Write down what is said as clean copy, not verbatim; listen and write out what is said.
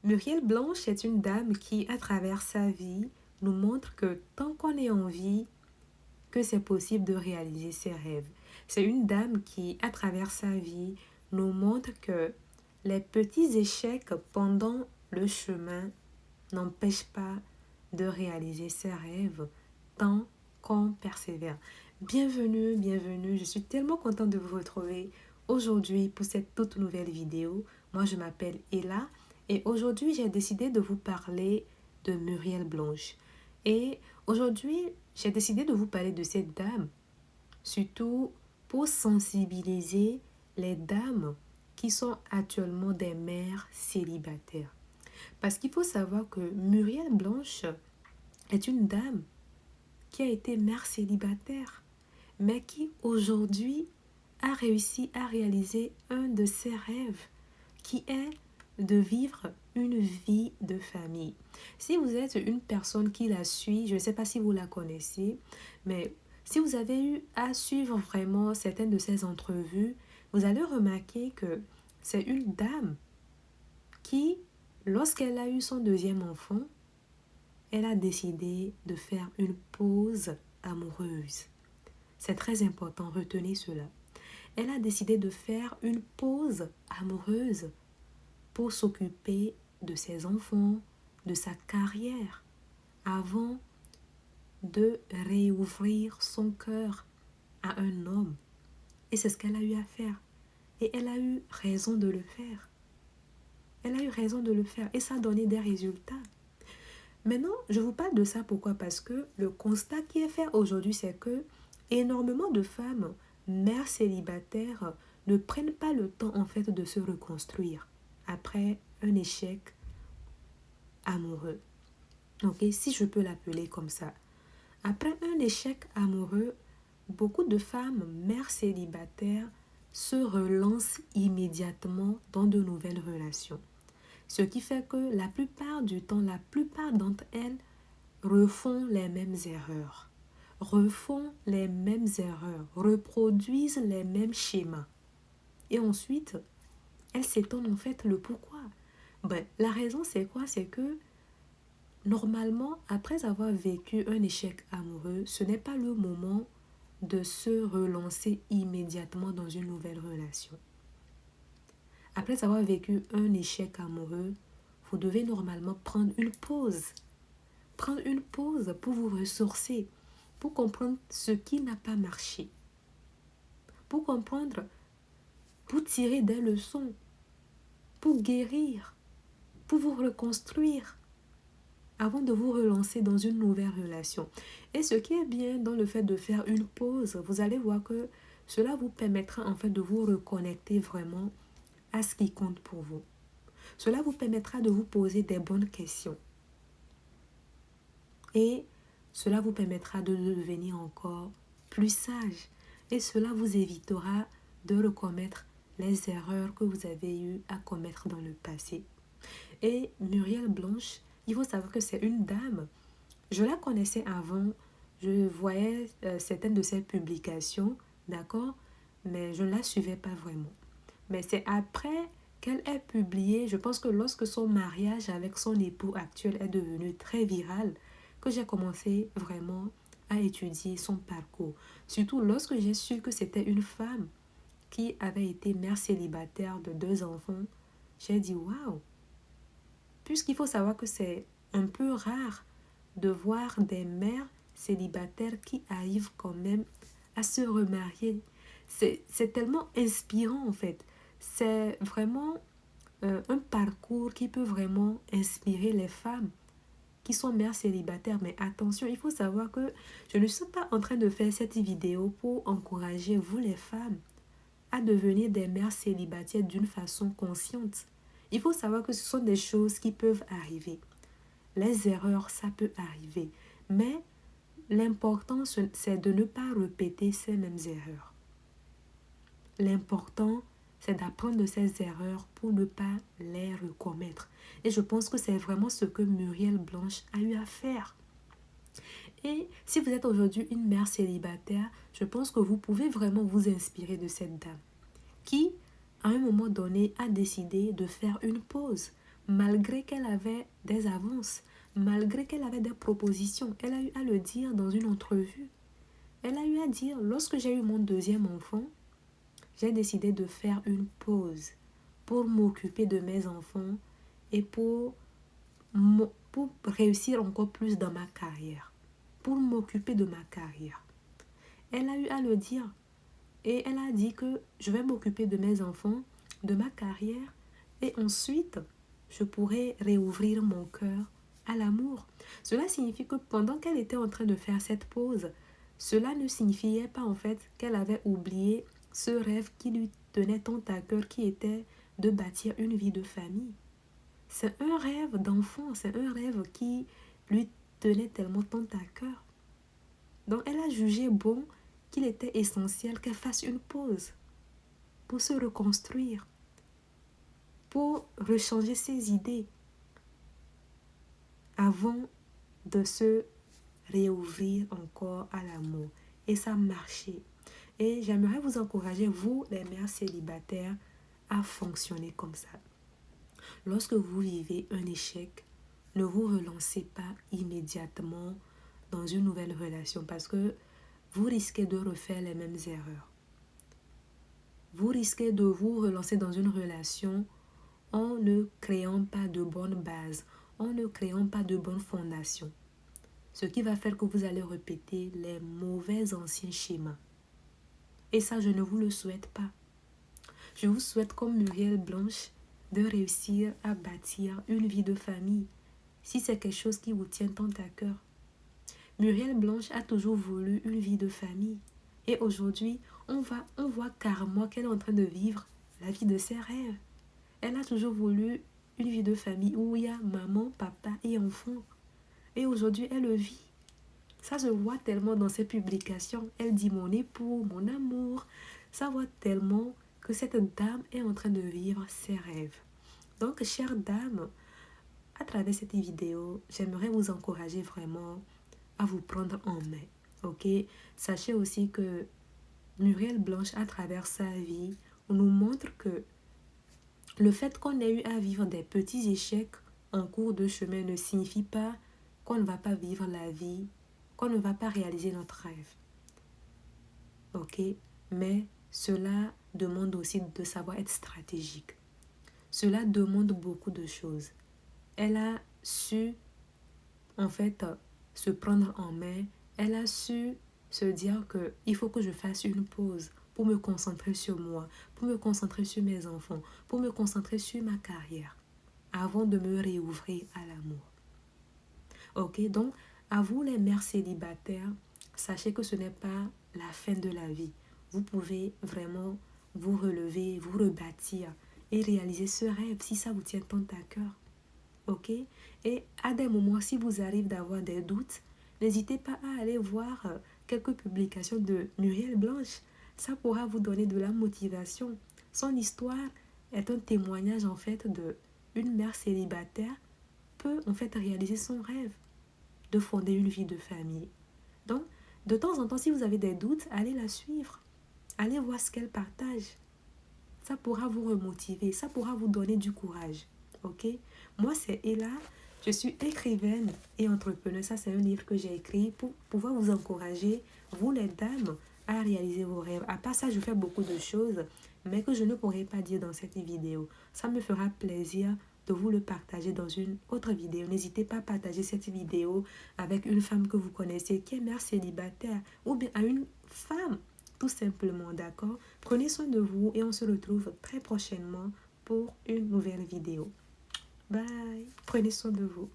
Muriel Blanche est une dame qui, à travers sa vie, nous montre que tant qu'on est en vie, que c'est possible de réaliser ses rêves. C'est une dame qui, à travers sa vie, nous montre que les petits échecs pendant le chemin n'empêchent pas de réaliser ses rêves tant qu'on persévère. Bienvenue, bienvenue. Je suis tellement contente de vous retrouver aujourd'hui pour cette toute nouvelle vidéo. Moi, je m'appelle Ella et aujourd'hui, j'ai décidé de vous parler de Muriel Blanche. Et aujourd'hui, j'ai décidé de vous parler de cette dame, surtout pour sensibiliser les dames qui sont actuellement des mères célibataires. Parce qu'il faut savoir que Muriel Blanche est une dame qui a été mère célibataire, mais qui aujourd'hui a réussi à réaliser un de ses rêves, qui est de vivre une vie de famille. Si vous êtes une personne qui la suit, je ne sais pas si vous la connaissez, mais si vous avez eu à suivre vraiment certaines de ses entrevues, vous allez remarquer que c'est une dame qui, lorsqu'elle a eu son deuxième enfant, elle a décidé de faire une pause amoureuse. C'est très important, retenez cela. Elle a décidé de faire une pause amoureuse pour s'occuper de ses enfants, de sa carrière, avant de réouvrir son cœur à un homme. Et c'est ce qu'elle a eu à faire. Et elle a eu raison de le faire. Elle a eu raison de le faire et ça a donné des résultats. Maintenant, je vous parle de ça pourquoi? Parce que le constat qui est fait aujourd'hui, c'est que énormément de femmes, mères célibataires, ne prennent pas le temps en fait de se reconstruire après un échec amoureux. Ok, si je peux l'appeler comme ça. Après un échec amoureux, beaucoup de femmes, mères célibataires, se relancent immédiatement dans de nouvelles relations. Ce qui fait que la plupart du temps, la plupart d'entre elles refont les mêmes erreurs, reproduisent les mêmes schémas. Et ensuite, elles s'étonnent en fait le pourquoi. La raison c'est quoi? C'est que normalement, après avoir vécu un échec amoureux, ce n'est pas le moment de se relancer immédiatement dans une nouvelle relation. Après avoir vécu un échec amoureux, vous devez normalement prendre une pause. Prendre une pause pour vous ressourcer, pour comprendre ce qui n'a pas marché, pour comprendre, pour tirer des leçons, pour guérir, pour vous reconstruire, avant de vous relancer dans une nouvelle relation. Et ce qui est bien dans le fait de faire une pause, vous allez voir que cela vous permettra en fait de vous reconnecter vraiment à ce qui compte pour vous. Cela vous permettra de vous poser des bonnes questions. Et cela vous permettra de devenir encore plus sage. Et cela vous évitera de recommettre les erreurs que vous avez eu à commettre dans le passé. Et Muriel Blanche, il faut savoir que c'est une dame. Je la connaissais avant, je voyais certaines de ses publications, d'accord, mais je ne la suivais pas vraiment. Mais c'est après qu'elle ait publié, je pense que lorsque son mariage avec son époux actuel est devenu très viral, que j'ai commencé vraiment à étudier son parcours. Surtout lorsque j'ai su que c'était une femme qui avait été mère célibataire de 2 enfants, j'ai dit waouh! Puisqu'il faut savoir que c'est un peu rare de voir des mères célibataires qui arrivent quand même à se remarier. C'est tellement inspirant en fait. C'est vraiment un parcours qui peut vraiment inspirer les femmes qui sont mères célibataires. Mais attention, il faut savoir que je ne suis pas en train de faire cette vidéo pour encourager vous les femmes à devenir des mères célibataires d'une façon consciente. Il faut savoir que ce sont des choses qui peuvent arriver. Les erreurs, ça peut arriver. Mais l'important, c'est de ne pas répéter ces mêmes erreurs. L'important, c'est d'apprendre de ces erreurs pour ne pas les recommettre. Et je pense que c'est vraiment ce que Muriel Blanche a eu à faire. Et si vous êtes aujourd'hui une mère célibataire, je pense que vous pouvez vraiment vous inspirer de cette dame qui, à un moment donné, a décidé de faire une pause. malgré qu'elle avait des avances, malgré qu'elle avait des propositions. Elle a eu à le dire dans une entrevue. Elle a eu à dire, lorsque j'ai eu mon deuxième enfant, j'ai décidé de faire une pause pour m'occuper de mes enfants et pour réussir encore plus dans ma carrière, pour m'occuper de ma carrière. Elle a eu à le dire et elle a dit que je vais m'occuper de mes enfants, de ma carrière et ensuite je pourrai réouvrir mon cœur à l'amour. Cela signifie que pendant qu'elle était en train de faire cette pause, cela ne signifiait pas en fait qu'elle avait oublié ce rêve qui lui tenait tant à cœur, qui était de bâtir une vie de famille. C'est un rêve d'enfant, c'est un rêve qui lui tenait tellement tant à cœur. Donc elle a jugé bon qu'il était essentiel qu'elle fasse une pause pour se reconstruire, pour rechanger ses idées avant de se réouvrir encore à l'amour. Et ça marchait. Et j'aimerais vous encourager, vous les mères célibataires, à fonctionner comme ça. Lorsque vous vivez un échec, ne vous relancez pas immédiatement dans une nouvelle relation parce que vous risquez de refaire les mêmes erreurs. Vous risquez de vous relancer dans une relation en ne créant pas de bonnes bases, en ne créant pas de bonnes fondations. Ce qui va faire que vous allez répéter les mauvais anciens schémas. Et ça, je ne vous le souhaite pas. Je vous souhaite, comme Muriel Blanche, de réussir à bâtir une vie de famille, si c'est quelque chose qui vous tient tant à cœur. Muriel Blanche a toujours voulu une vie de famille. Et aujourd'hui, on voit carrément qu'elle est en train de vivre la vie de ses rêves. Elle a toujours voulu une vie de famille où il y a maman, papa et enfants. Et aujourd'hui, elle le vit. Ça se voit tellement dans ses publications. Elle dit mon époux, mon amour. Ça voit tellement que cette dame est en train de vivre ses rêves. Donc, chère dame, à travers cette vidéo, j'aimerais vous encourager vraiment à vous prendre en main. Ok? Sachez aussi que Muriel Blanche, à travers sa vie, nous montre que le fait qu'on ait eu à vivre des petits échecs en cours de chemin ne signifie pas qu'on ne va pas vivre la vie, qu'on ne va pas réaliser notre rêve. Ok? Mais cela demande aussi de savoir être stratégique. Cela demande beaucoup de choses. Elle a su, en fait, se prendre en main. Elle a su se dire qu'il faut que je fasse une pause pour me concentrer sur moi, pour me concentrer sur mes enfants, pour me concentrer sur ma carrière, avant de me réouvrir à l'amour. Ok, donc, à vous les mères célibataires, sachez que ce n'est pas la fin de la vie. Vous pouvez vraiment vous relever, vous rebâtir et réaliser ce rêve si ça vous tient tant à cœur. Ok? Et à des moments, si vous arrivez d'avoir des doutes, n'hésitez pas à aller voir quelques publications de Muriel Blanche. Ça pourra vous donner de la motivation. Son histoire est un témoignage en fait de une mère célibataire peut en fait réaliser son rêve de fonder une vie de famille. Donc, de temps en temps, si vous avez des doutes, allez la suivre. Allez voir ce qu'elle partage. Ça pourra vous remotiver, ça pourra vous donner du courage. Ok? Moi, c'est Ella. Je suis écrivaine et entrepreneur. Ça, c'est un livre que j'ai écrit pour pouvoir vous encourager, vous les dames, à réaliser vos rêves. À part ça, je fais beaucoup de choses, mais que je ne pourrai pas dire dans cette vidéo. Ça me fera plaisir de vous le partager dans une autre vidéo. N'hésitez pas à partager cette vidéo avec une femme que vous connaissez qui est mère célibataire ou bien à une femme, tout simplement, d'accord? Prenez soin de vous et on se retrouve très prochainement pour une nouvelle vidéo. Bye. Prenez soin de vous.